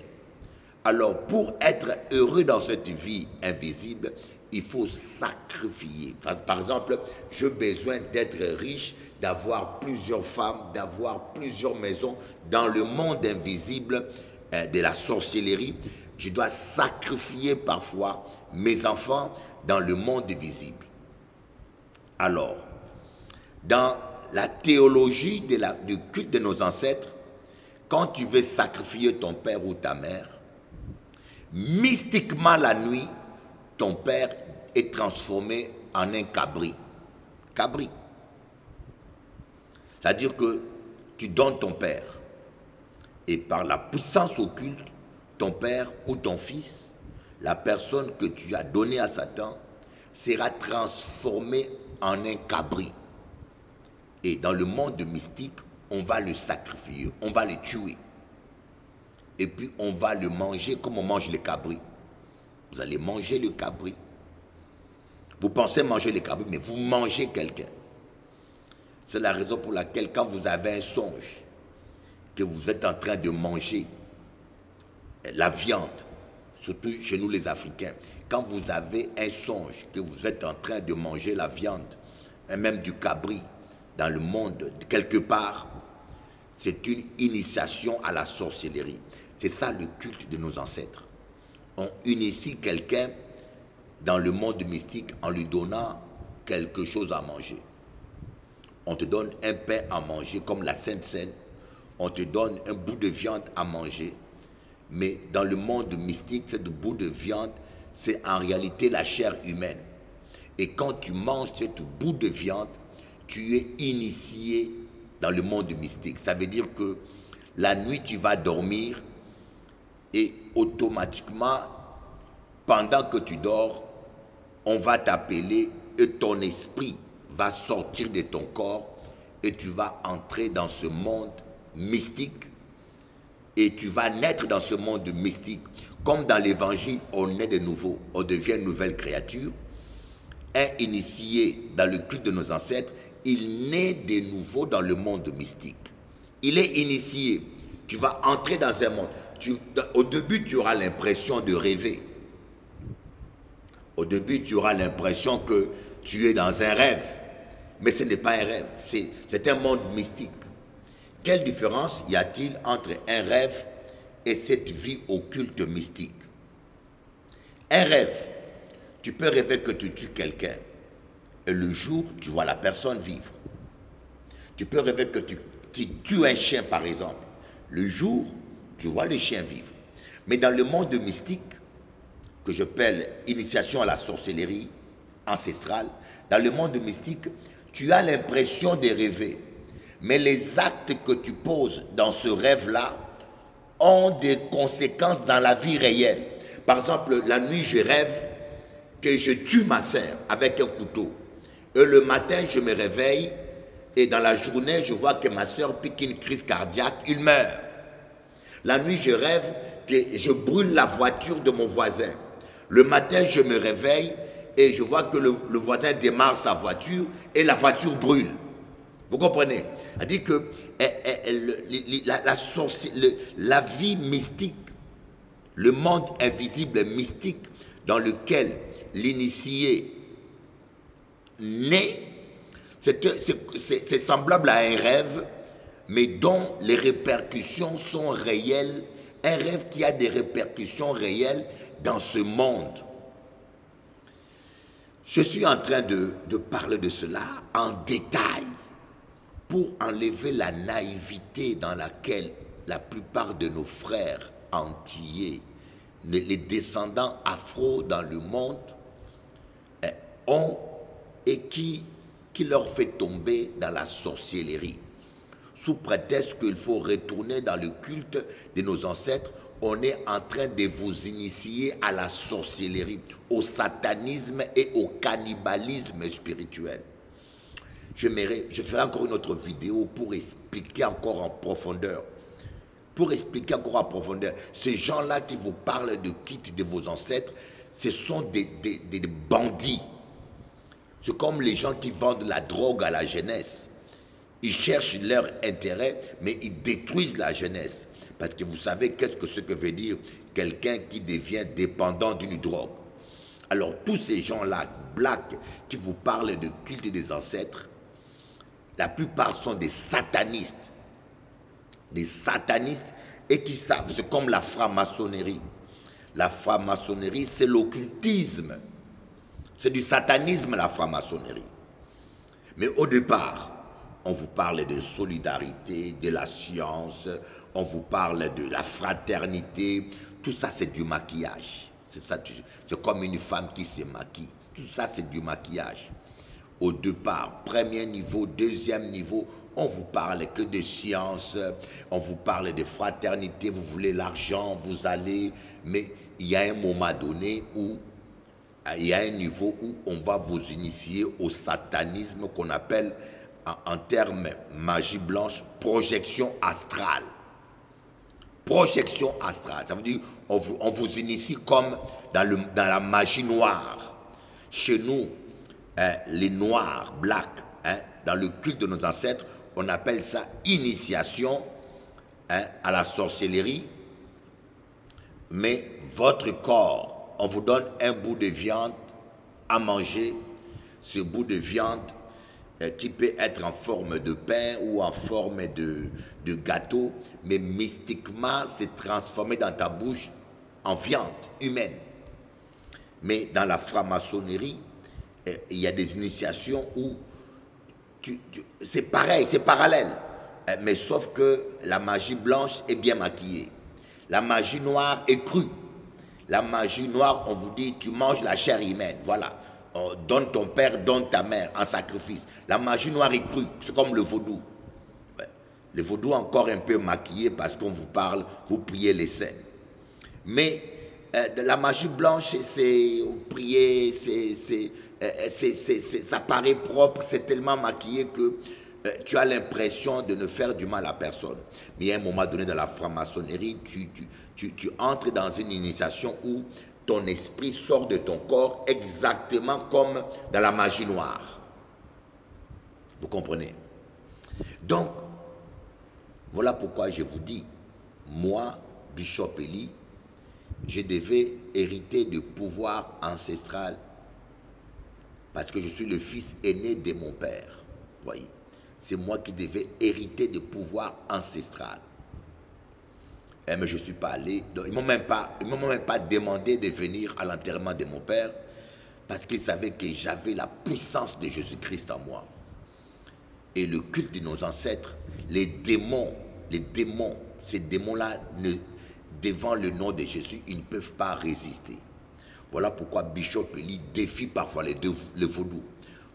Alors, pour être heureux dans cette vie invisible, il faut sacrifier. Par exemple, j'ai besoin d'être riche, d'avoir plusieurs femmes, d'avoir plusieurs maisons. Dans le monde invisible de la sorcellerie, je dois sacrifier parfois mes enfants dans le monde visible. Alors, dans la théologie du culte de nos ancêtres, quand tu veux sacrifier ton père ou ta mère, mystiquement la nuit, ton père est transformé en un cabri. Cabri. C'est-à-dire que tu donnes ton père. Et par la puissance occulte, ton père ou ton fils, la personne que tu as donnée à Satan, sera transformée en un cabri. Et dans le monde mystique, on va le sacrifier, on va le tuer. Et puis on va le manger comme on mange le cabri. Vous allez manger le cabri. Vous pensez manger le cabri, mais vous mangez quelqu'un. C'est la raison pour laquelle quand vous avez un songe, que vous êtes en train de manger la viande, surtout chez nous les Africains, quand vous avez un songe que vous êtes en train de manger la viande, et même du cabri, dans le monde, quelque part, c'est une initiation à la sorcellerie. C'est ça le culte de nos ancêtres. On initie quelqu'un dans le monde mystique en lui donnant quelque chose à manger. On te donne un pain à manger comme la Sainte Seine. On te donne un bout de viande à manger. Mais dans le monde mystique, ce bout de viande, c'est en réalité la chair humaine. Et quand tu manges ce bout de viande, tu es initié dans le monde mystique. Ça veut dire que la nuit, tu vas dormir et automatiquement, pendant que tu dors, on va t'appeler et ton esprit va sortir de ton corps et tu vas entrer dans ce monde mystique et tu vas naître dans ce monde mystique. Comme dans l'évangile, on naît de nouveau, on devient une nouvelle créature. Un initié dans le culte de nos ancêtres, il naît de nouveau dans le monde mystique. Il est initié. Tu vas entrer dans un monde. Au début, tu auras l'impression de rêver. Au début, tu auras l'impression que tu es dans un rêve. Mais ce n'est pas un rêve. C'est un monde mystique. Quelle différence y a-t-il entre un rêve et cette vie occulte mystique? Un rêve, Tu peux rêver que tu tues quelqu'un et le jour, tu vois la personne vivre. Tu peux rêver que tu tues un chien, par exemple. Le jour, tu vois le chien vivre. Mais dans le monde mystique, que j'appelle initiation à la sorcellerie ancestrale, dans le monde mystique, tu as l'impression de rêver. Mais les actes que tu poses dans ce rêve-là ont des conséquences dans la vie réelle. Par exemple, la nuit, je rêve que je tue ma sœur avec un couteau. Et le matin, je me réveille et dans la journée, je vois que ma sœur pique une crise cardiaque, il meurt. La nuit, je rêve que je brûle la voiture de mon voisin. Le matin, je me réveille et je vois que le voisin démarre sa voiture et la voiture brûle. Vous comprenez? C'est-à-dire que la vie mystique, le monde invisible mystique dans lequel l'initié naît, c'est semblable à un rêve, mais dont les répercussions sont réelles. Un rêve qui a des répercussions réelles dans ce monde. Je suis en train de parler de cela en détail pour enlever la naïveté dans laquelle la plupart de nos frères antillais, les descendants afro dans le monde, ont et qui leur fait tomber dans la sorcellerie. Sous prétexte qu'il faut retourner dans le culte de nos ancêtres, on est en train de vous initier à la sorcellerie, au satanisme et au cannibalisme spirituel. Je ferai encore une autre vidéo pour expliquer encore en profondeur. Ces gens-là qui vous parlent de quitte de vos ancêtres, ce sont des bandits. C'est comme les gens qui vendent la drogue à la jeunesse. Ils cherchent leur intérêt, mais ils détruisent la jeunesse. Parce que vous savez qu'est-ce que veut dire quelqu'un qui devient dépendant d'une drogue. Alors tous ces gens-là, blacks, qui vous parlent de culte des ancêtres, la plupart sont des satanistes. Des satanistes et qui savent, c'est comme la franc-maçonnerie. La franc-maçonnerie, c'est l'occultisme. C'est du satanisme, la franc-maçonnerie. Mais au départ, on vous parle de solidarité, de la science, on vous parle de la fraternité. Tout ça, c'est du maquillage. C'est comme une femme qui se maquille. Tout ça, c'est du maquillage. Au départ, premier niveau, deuxième niveau, on vous parle que de science, on vous parle de fraternité, vous voulez l'argent, vous allez... Mais il y a un moment donné où, il y a un niveau où on va vous initier au satanisme qu'on appelle, en termes magie blanche, projection astrale. Projection astrale, ça veut dire on vous initie comme dans la magie noire. Chez nous, les noirs, blacks, dans le culte de nos ancêtres, on appelle ça initiation à la sorcellerie. Mais votre corps, on vous donne un bout de viande à manger. Ce bout de viande qui peut être en forme de pain ou en forme de gâteau, mais mystiquement, c'est transformé dans ta bouche en viande humaine. Mais dans la franc-maçonnerie, il y a des initiations où c'est pareil, c'est parallèle. Mais sauf que la magie blanche est bien maquillée. La magie noire est crue. La magie noire, on vous dit, tu manges la chair humaine. Voilà. Donne ton père, donne ta mère en sacrifice. La magie noire est crue, c'est comme le vaudou. Le vaudou encore un peu maquillé parce qu'on vous parle, vous priez les saints. Mais la magie blanche, c'est prier, ça paraît propre, c'est tellement maquillé que tu as l'impression de ne faire du mal à personne. Mais à un moment donné dans la franc-maçonnerie, tu entres dans une initiation où ton esprit sort de ton corps exactement comme dans la magie noire. Vous comprenez? Donc, voilà pourquoi je vous dis, moi, Bishop Eli, je devais hériter du pouvoir ancestral parce que je suis le fils aîné de mon père. Voyez, c'est moi qui devais hériter du pouvoir ancestral. Mais je ne suis pas allé. Ils ne m'ont même pas demandé de venir à l'enterrement de mon père parce qu'ils savaient que j'avais la puissance de Jésus-Christ en moi. Et le culte de nos ancêtres, les démons, ces démons-là, devant le nom de Jésus, ils ne peuvent pas résister. Voilà pourquoi Bishop Eli défie parfois le vaudou.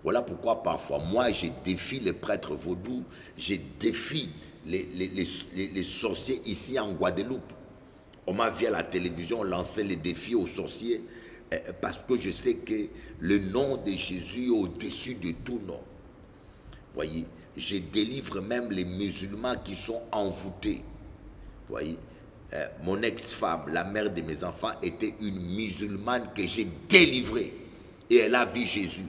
Voilà pourquoi parfois, moi, je défie les prêtres vaudous, je défie les sorciers ici en Guadeloupe. On m'a vu à la télévision lancer les défis aux sorciers parce que je sais que le nom de Jésus est au-dessus de tout nom. Voyez, je délivre même les musulmans qui sont envoûtés. Voyez, mon ex-femme, la mère de mes enfants, était une musulmane que j'ai délivrée et elle a vu Jésus.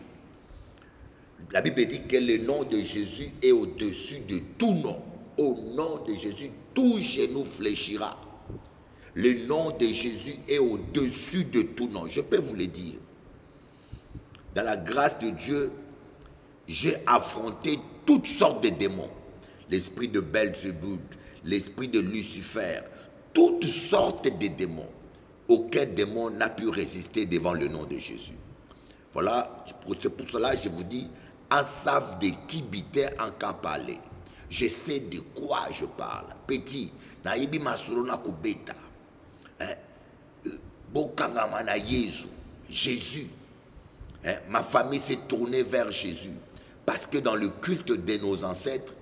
La Bible dit que le nom de Jésus est au-dessus de tout nom. Au nom de Jésus, tout genou fléchira. Le nom de Jésus est au-dessus de tout nom. Je peux vous le dire. Dans la grâce de Dieu, j'ai affronté toutes sortes de démons. L'esprit de Belzébuth, l'esprit de Lucifer, toutes sortes de démons. Aucun démon n'a pu résister devant le nom de Jésus. Voilà, c'est pour cela que je vous dis, en savent de qui biter en cas parler. Je sais de quoi je parle. Petit, naïbi masurona kubeta. Bokangama na Jésus. Ma famille s'est tournée vers Jésus. Parce que dans le culte de nos ancêtres,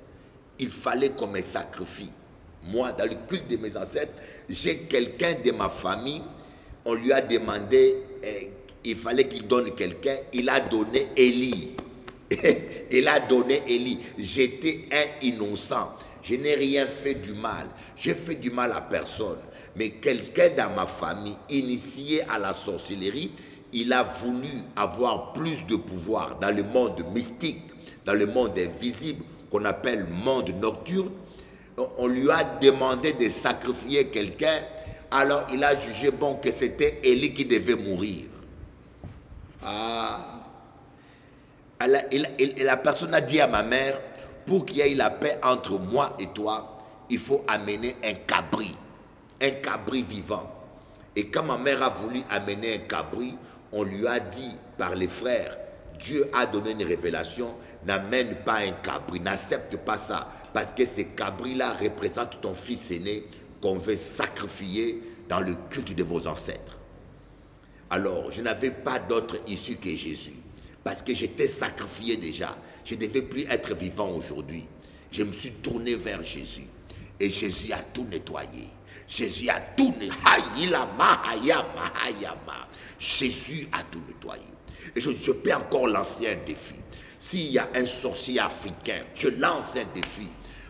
il fallait qu'on me sacrifie. Moi, dans le culte de mes ancêtres, j'ai quelqu'un de ma famille, on lui a demandé, il fallait qu'il donne quelqu'un, il a donné Élie. Il a donné Élie. J'étais un innocent. Je n'ai rien fait du mal. J'ai fait du mal à personne. Mais quelqu'un dans ma famille, initié à la sorcellerie, il a voulu avoir plus de pouvoir dans le monde mystique, dans le monde invisible, qu'on appelle monde nocturne. On lui a demandé de sacrifier quelqu'un. Alors il a jugé bon que c'était Élie qui devait mourir. Ah. Et la personne a dit à ma mère, pour qu'il y ait la paix entre moi et toi, il faut amener un cabri vivant. Et quand ma mère a voulu amener un cabri, on lui a dit par les frères, Dieu a donné une révélation, n'amène pas un cabri, n'accepte pas ça, parce que ces cabris-là représentent ton fils aîné qu'on veut sacrifier dans le culte de vos ancêtres. Alors, je n'avais pas d'autre issue que Jésus. Parce que j'étais sacrifié déjà. Je ne devais plus être vivant aujourd'hui. Je me suis tourné vers Jésus. Et Jésus a tout nettoyé. Jésus a tout nettoyé. Jésus a tout nettoyé. Et je peux encore lancer un défi. S'il y a un sorcier africain, je lance un défi.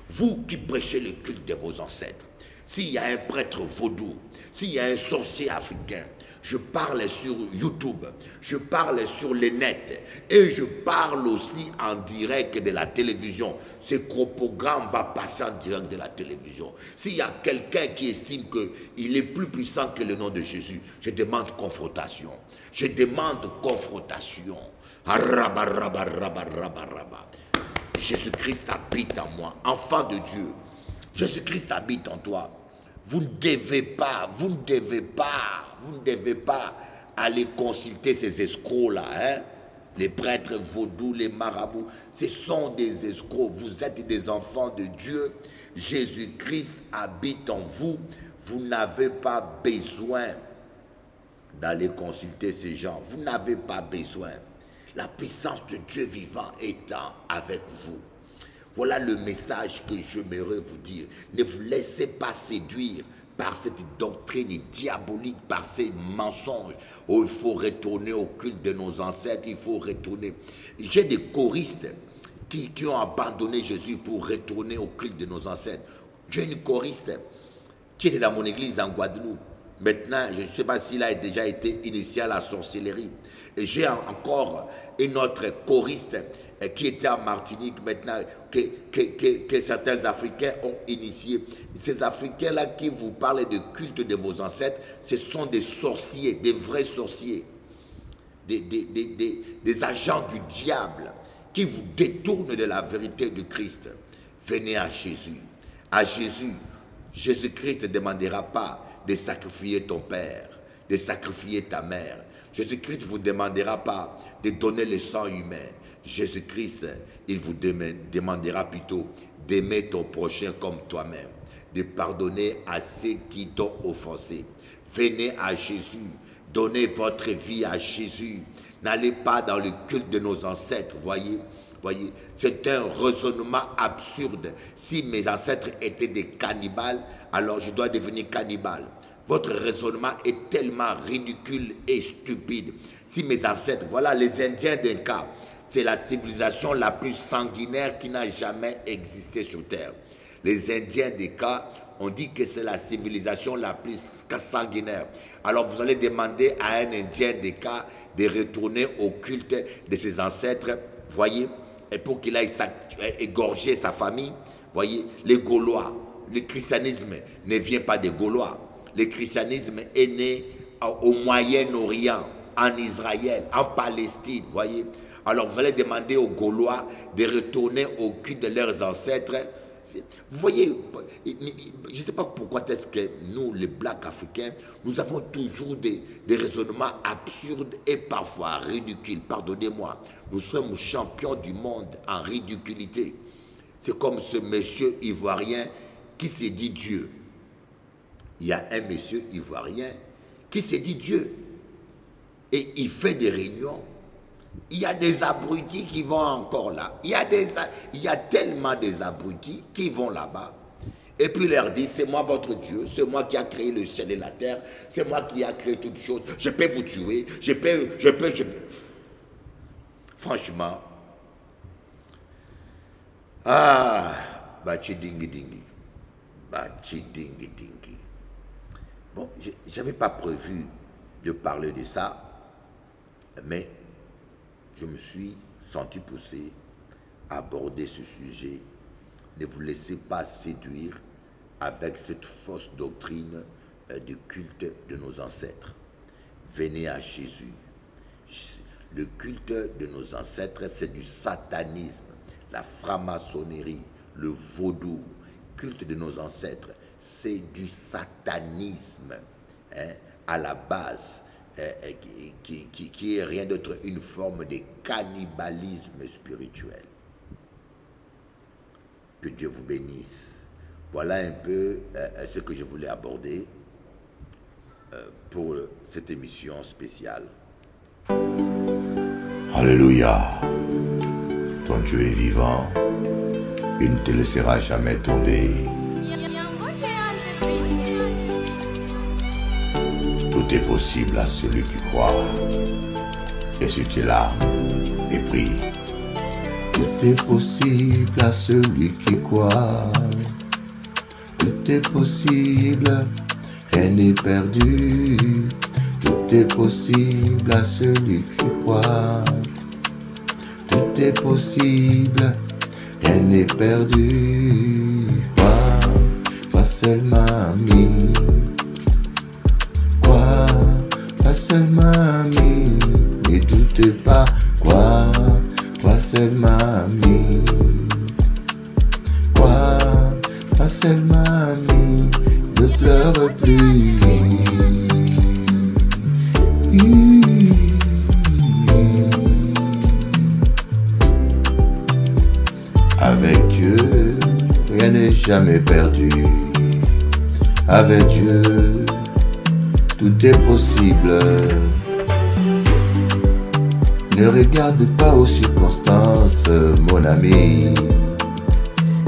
Vous qui prêchez le culte de vos ancêtres, s'il y a un prêtre vaudou, s'il y a un sorcier africain, je parle sur YouTube, je parle sur le net et je parle aussi en direct de la télévision. Ce programme va passer en direct de la télévision. S'il y a quelqu'un qui estime qu'il est plus puissant que le nom de Jésus, je demande confrontation. Je demande confrontation. Jésus-Christ habite en moi, enfant de Dieu. Jésus-Christ habite en toi. Vous ne devez pas aller consulter ces escrocs-là, hein? Les prêtres vaudous, les marabouts, ce sont des escrocs. Vous êtes des enfants de Dieu. Jésus-Christ habite en vous. Vous n'avez pas besoin d'aller consulter ces gens. Vous n'avez pas besoin. La puissance de Dieu vivant étant avec vous. Voilà le message que j'aimerais vous dire. Ne vous laissez pas séduire par cette doctrine diabolique, par ces mensonges. Oh, il faut retourner au culte de nos ancêtres, il faut retourner. J'ai des choristes qui ont abandonné Jésus pour retourner au culte de nos ancêtres. J'ai une choriste qui était dans mon église en Guadeloupe. Maintenant, je ne sais pas s'il a déjà été initié à la sorcellerie. Et j'ai encore une autre choriste qui était en Martinique maintenant, que certains Africains ont initié. Ces Africains-là qui vous parlent de culte de vos ancêtres, ce sont des sorciers, des vrais sorciers, des agents du diable qui vous détournent de la vérité du Christ. Venez à Jésus. À Jésus, Jésus-Christ ne demandera pas de sacrifier ton père, de sacrifier ta mère. Jésus-Christ ne vous demandera pas de donner le sang humain. Jésus-Christ, il vous demandera plutôt d'aimer ton prochain comme toi-même, de pardonner à ceux qui t'ont offensé. Venez à Jésus, donnez votre vie à Jésus. N'allez pas dans le culte de nos ancêtres, voyez. C'est un raisonnement absurde. Si mes ancêtres étaient des cannibales, alors je dois devenir cannibale. Votre raisonnement est tellement ridicule et stupide. Si mes ancêtres, voilà les Indiens d'Inca, c'est la civilisation la plus sanguinaire qui n'a jamais existé sur Terre. Les Indiens d'Inca, on dit que c'est la civilisation la plus sanguinaire. Alors vous allez demander à un Indien d'Inca de retourner au culte de ses ancêtres, voyez, et pour qu'il aille égorger sa famille, voyez, les Gaulois, le christianisme ne vient pas des Gaulois. Le christianisme est né au Moyen-Orient, en Israël, en Palestine, voyez. Alors vous allez demander aux Gaulois de retourner au culte de leurs ancêtres. Vous voyez, je ne sais pas pourquoi est-ce que nous, les Blacks africains, nous avons toujours des raisonnements absurdes et parfois ridicules. Pardonnez-moi, nous sommes champions du monde en ridiculité. C'est comme ce monsieur ivoirien qui s'est dit Dieu. Il y a un monsieur ivoirien qui s'est dit Dieu. Et il fait des réunions. Il y a des abrutis qui vont encore là. Il y a tellement des abrutis qui vont là-bas. Et puis il leur dit, c'est moi votre Dieu, c'est moi qui a créé le ciel et la terre, c'est moi qui a créé toutes choses. Je peux vous tuer, je peux. Franchement. Ah, bachi dingi dingi. Bachi dingi dingi. Bon, je n'avais pas prévu de parler de ça, mais je me suis senti poussé à aborder ce sujet. Ne vous laissez pas séduire avec cette fausse doctrine du culte de nos ancêtres. Venez à Jésus. Le culte de nos ancêtres, c'est du satanisme, la franc-maçonnerie, le vaudou. Le culte de nos ancêtres, c'est du satanisme, hein, à la base. Qui est rien d'autre une forme de cannibalisme spirituel. Que Dieu vous bénisse. Voilà un peu ce que je voulais aborder pour cette émission spéciale. Alléluia. Ton Dieu est vivant. Il ne te laissera jamais tomber. Tout est possible à celui qui croit. Essuie tes larmes et prie. Tout est possible à celui qui croit. Tout est possible, rien n'est perdu. Tout est possible à celui qui croit. Tout est possible, rien n'est perdu. Crois seulement à lui. Pas seulement ami, ne doute pas, crois seulement ami, pas seulement ami, ne pleure plus. Avec Dieu, rien n'est jamais perdu. Avec Dieu, tout est possible. Ne regarde pas aux circonstances, mon ami.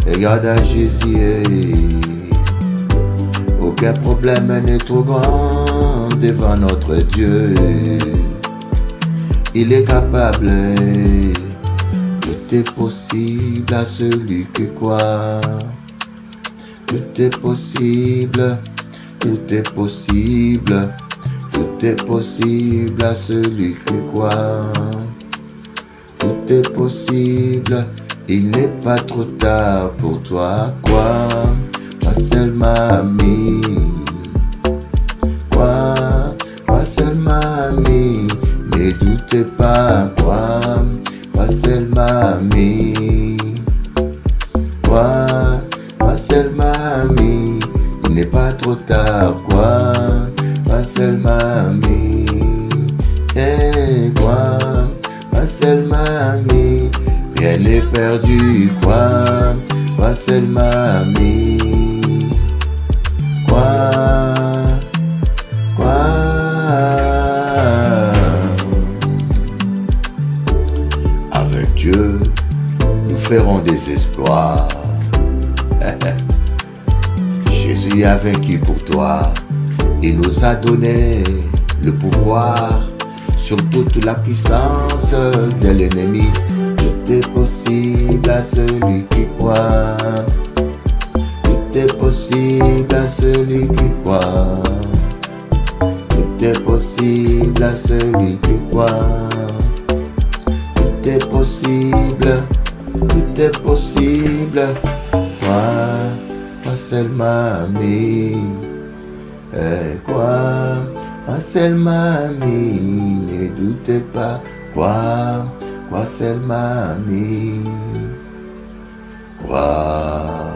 Regarde à Jésus. Aucun problème n'est trop grand devant notre Dieu. Il est capable. Tout est possible à celui qui croit. Tout est possible. Tout est possible, tout est possible à celui qui croit. Tout est possible, il n'est pas trop tard pour toi. Crois, pas seulement ami. Pas seulement ami, ne doutez pas. Crois, pas seulement ami. Pas seulement ami. Il n'est pas trop tard, quoi, pas seulement ami. rien n'est perdu, quoi, c'est ma amie, quoi. Avec Dieu, nous ferons des exploits. Jésus a vaincu pour toi, il nous a donné le pouvoir sur toute la puissance de l'ennemi. Tout est possible à celui qui croit. Tout est possible à celui qui croit. Tout est possible à celui qui croit. Tout est possible, tout est possible. Quoi seulement ami, quoi seulement ami, ne doutez pas, quoi seulement ami, quoi.